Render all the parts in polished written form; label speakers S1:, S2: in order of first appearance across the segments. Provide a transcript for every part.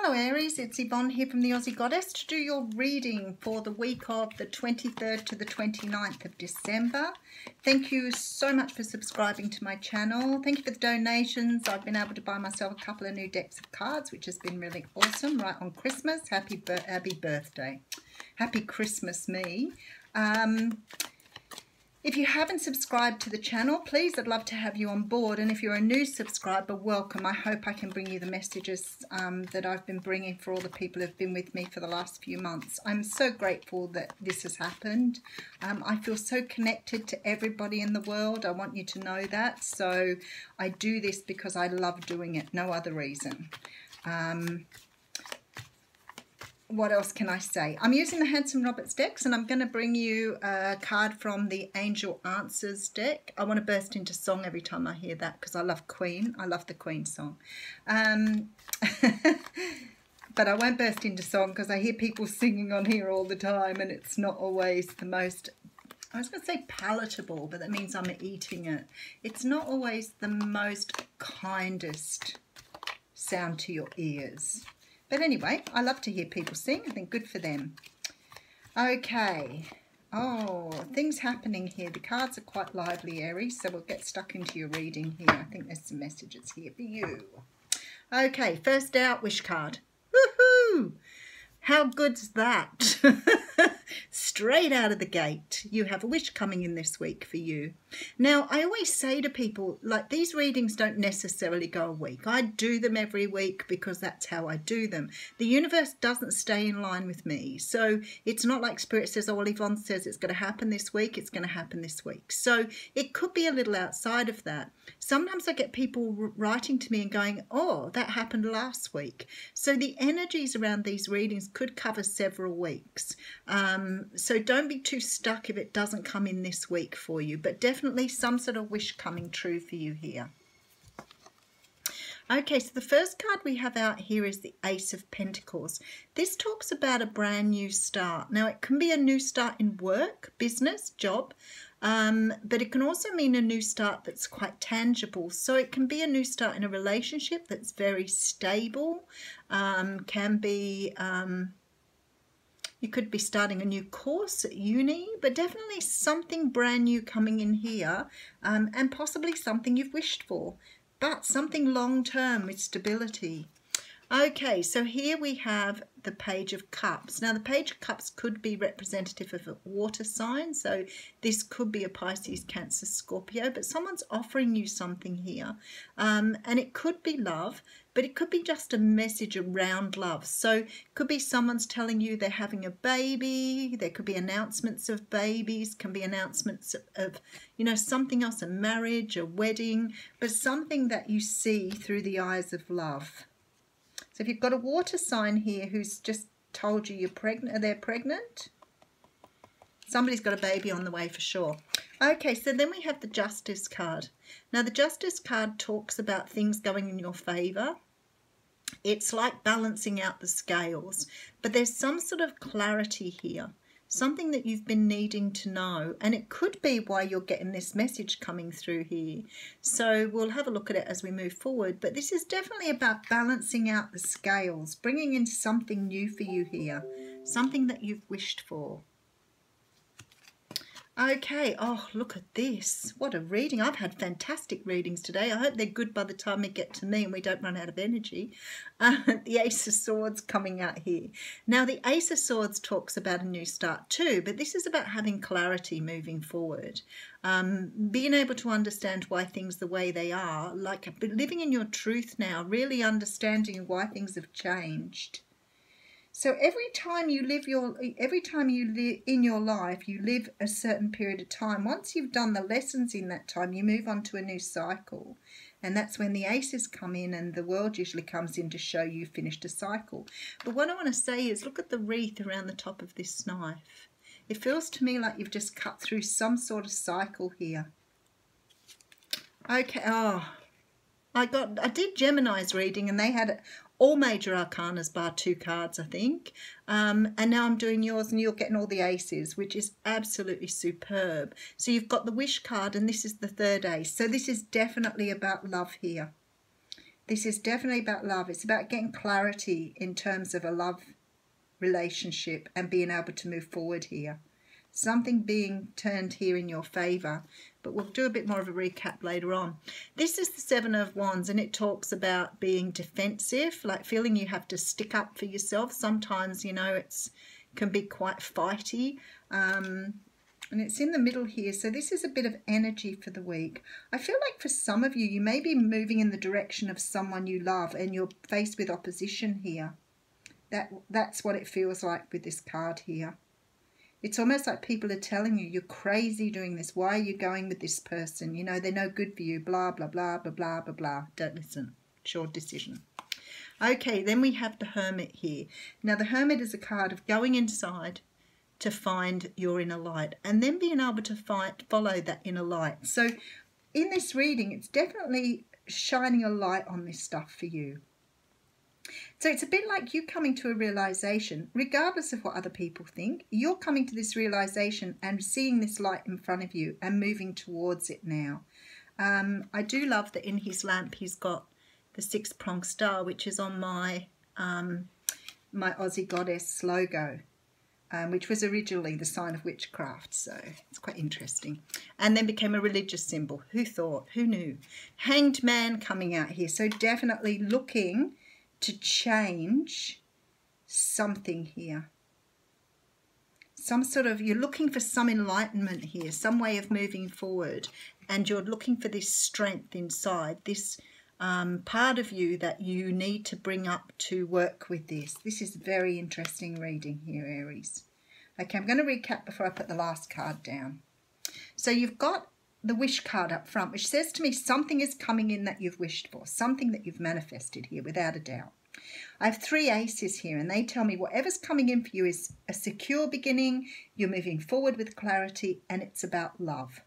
S1: Hello Aries, it's Yvonne here from the Aussie Goddess to do your reading for the week of the 23rd to the 29th of December. Thank you so much for subscribing to my channel. Thank you for the donations. I've been able to buy myself a couple of new decks of cards, which has been really awesome right on Christmas. Happy birthday. Happy Christmas me. If you haven't subscribed to the channel, please, I'd love to have you on board. And if you're a new subscriber, welcome. I hope I can bring you the messages that I've been bringing for all the people who have been with me for the last few months. I'm so grateful that this has happened. I feel so connected to everybody in the world. I want you to know that. So I do this because I love doing it, no other reason. What else can I say? I'm using the Handsome Roberts decks and I'm going to bring you a card from the Angel Answers deck. I want to burst into song every time I hear that because I love Queen. I love the Queen song. But I won't burst into song because I hear people singing on here all the time and it's not always the most, I was going to say palatable, but that means I'm eating it. It's not always the most kindest sound to your ears. But anyway, I love to hear people sing. I think good for them. Okay. Oh, things happening here. The cards are quite lively, Aries, so we'll get stuck into your reading here. I think there's some messages here for you. Okay, first out, wish card. Woohoo! How good's that? Straight out of the gate, you have a wish coming in this week for you. Now, I always say to people, like, these readings don't necessarily go a week. I do them every week because that's how I do them. The universe doesn't stay in line with me. So it's not like Spirit says, oh, well, Yvonne says it's going to happen this week, it's going to happen this week. So it could be a little outside of that. Sometimes I get people writing to me and going, oh, that happened last week. So the energies around these readings could cover several weeks. So don't be too stuck if it doesn't come in this week for you, but definitely some sort of wish coming true for you here. Okay, so the first card we have out here is the Ace of Pentacles. This talks about a brand new start. Now, it can be a new start in work, business, job, but it can also mean a new start that's quite tangible. So it can be a new start in a relationship that's very stable, can be... you could be starting a new course at uni, but definitely something brand new coming in here, and possibly something you've wished for, but something long-term with stability. Okay, so here we have the Page of Cups. Now, the Page of Cups could be representative of a water sign, so this could be a Pisces, Cancer, Scorpio, but someone's offering you something here, and it could be love, but it could be just a message around love. So it could be someone's telling you they're having a baby, there could be announcements of babies, can be announcements of, you know, something else, a marriage, a wedding, but something that you see through the eyes of love. So if you've got a water sign here who's just told you you're pregnant, they're pregnant, somebody's got a baby on the way for sure. Okay, so then we have the Justice card. Now, the Justice card talks about things going in your favour. It's like balancing out the scales, but there's some sort of clarity here. Something that you've been needing to know, and it could be why you're getting this message coming through here. So we'll have a look at it as we move forward, but this is definitely about balancing out the scales, bringing in something new for you here, something that you've wished for. Okay, oh, look at this. What a reading. I've had fantastic readings today. I hope they're good by the time we get to me and we don't run out of energy. The Ace of Swords coming out here. Now, the Ace of Swords talks about a new start too, but this is about having clarity moving forward. Being able to understand why things the way they are, like living in your truth now, really understanding why things have changed. So every time you live in your life, you live a certain period of time. Once you've done the lessons in that time, you move on to a new cycle. And that's when the aces come in and the world usually comes in to show you finished a cycle. But what I want to say is look at the wreath around the top of this knife. It feels to me like you've just cut through some sort of cycle here. Okay, oh, I did Gemini's reading and they had all major arcanas bar 2 cards, I think. And now I'm doing yours and you're getting all the aces, which is absolutely superb. So you've got the wish card and this is the 3rd ace. So this is definitely about love here. This is definitely about love. It's about getting clarity in terms of a love relationship and being able to move forward here. Something being turned here in your favour, but we'll do a bit more of a recap later on. This is the Seven of Wands, and it talks about being defensive, like feeling you have to stick up for yourself. Sometimes, you know, it's can be quite fighty, and it's in the middle here. So this is a bit of energy for the week. I feel like for some of you, you may be moving in the direction of someone you love and you're faced with opposition here. That's what it feels like with this card here. It's almost like people are telling you, you're crazy doing this. Why are you going with this person? You know, they're no good for you. Blah, blah, blah, blah, blah, blah, blah. Don't listen. It's your decision. Okay, then we have the Hermit here. Now, the Hermit is a card of going inside to find your inner light and then being able to follow that inner light. So in this reading, it's definitely shining a light on this stuff for you. So it's a bit like you coming to a realization, regardless of what other people think, you're coming to this realization and seeing this light in front of you and moving towards it now. I do love that in his lamp he's got the 6-pronged star, which is on my my Aussie Goddess logo, which was originally the sign of witchcraft. So it's quite interesting. And then became a religious symbol. Who thought? Who knew? Hanged Man coming out here. So definitely looking to change something here. Some sort of, you're looking for some enlightenment here, some way of moving forward, and you're looking for this strength inside, this part of you that you need to bring up to work with this. This is very interesting reading here, Aries. Okay, I'm going to recap before I put the last card down. So you've got the wish card up front, which says to me something is coming in that you've wished for, something that you've manifested here without a doubt. I have 3 aces here, and they tell me whatever's coming in for you is a secure beginning, you're moving forward with clarity, and it's about love.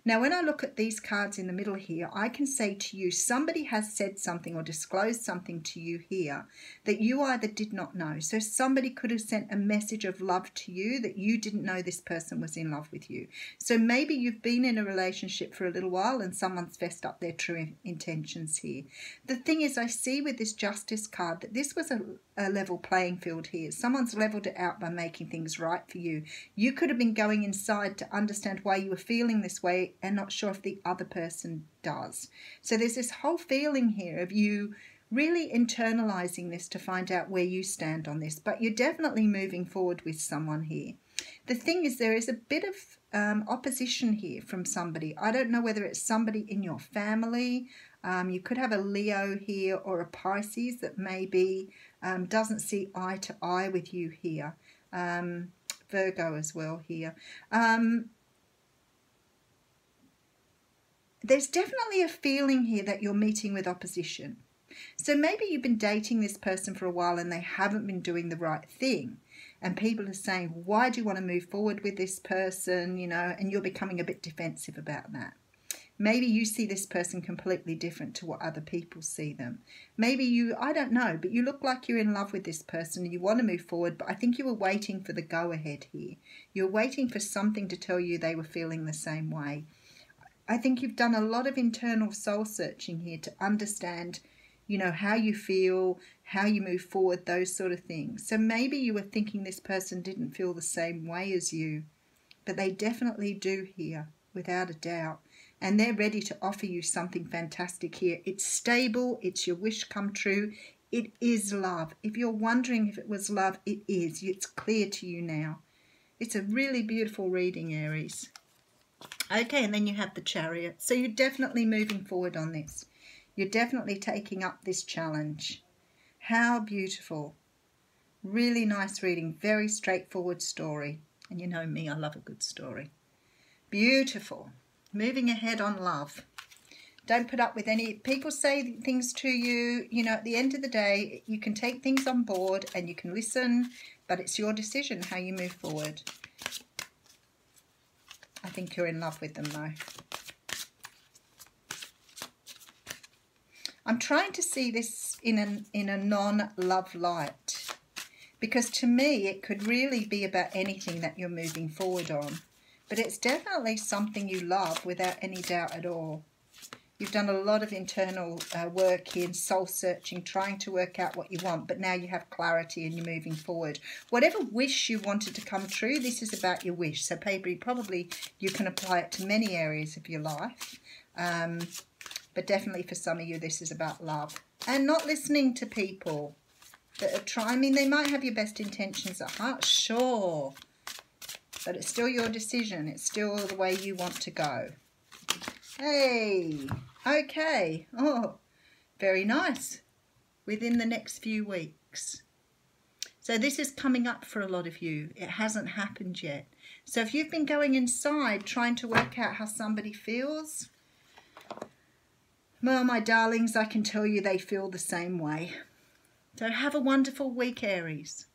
S1: Now, when I look at these cards in the middle here, I can say to you, somebody has said something or disclosed something to you here that you either did not know. So somebody could have sent a message of love to you that you didn't know this person was in love with you. So maybe you've been in a relationship for a little while and someone's fessed up their true intentions here. The thing is, I see with this Justice card that this was a level playing field here. Someone's leveled it out by making things right for you. You could have been going inside to understand why you were feeling this way and not sure if the other person does. So there's this whole feeling here of you really internalizing this to find out where you stand on this, but you're definitely moving forward with someone here. The thing is, there is a bit of opposition here from somebody. I don't know whether it's somebody in your family. You could have a Leo here or a Pisces that maybe doesn't see eye to eye with you here. Virgo as well here. There's definitely a feeling here that you're meeting with opposition. So maybe you've been dating this person for a while and they haven't been doing the right thing. And people are saying, why do you want to move forward with this person? You know, and you're becoming a bit defensive about that. Maybe you see this person completely different to what other people see them. Maybe you, I don't know, but you look like you're in love with this person and you want to move forward, but I think you were waiting for the go-ahead here. You're waiting for something to tell you they were feeling the same way. I think you've done a lot of internal soul searching here to understand, you know, how you feel, how you move forward, those sort of things. So maybe you were thinking this person didn't feel the same way as you, but they definitely do here, without a doubt. And they're ready to offer you something fantastic here. It's stable. It's your wish come true. It is love. If you're wondering if it was love, it is. It's clear to you now. It's a really beautiful reading, Aries. Okay, and then you have the Chariot. So you're definitely moving forward on this. You're definitely taking up this challenge. How beautiful. Really nice reading. Very straightforward story. And you know me, I love a good story. Beautiful. Moving ahead on love. Don't put up with any... People say things to you. You know, at the end of the day, you can take things on board and you can listen, but it's your decision how you move forward. I think you're in love with them, though. I'm trying to see this in a non-love light, because to me it could really be about anything that you're moving forward on. But it's definitely something you love without any doubt at all. You've done a lot of internal work here, soul searching, trying to work out what you want, but now you have clarity and you're moving forward. Whatever wish you wanted to come true, this is about your wish. So probably you can apply it to many areas of your life. But definitely for some of you, this is about love. And not listening to people that are trying. I mean, they might have your best intentions at heart, sure. But it's still your decision. It's still the way you want to go. Hey, okay. Oh, very nice. Within the next few weeks. So this is coming up for a lot of you. It hasn't happened yet. So if you've been going inside trying to work out how somebody feels, well, my darlings, I can tell you they feel the same way. So have a wonderful week, Aries.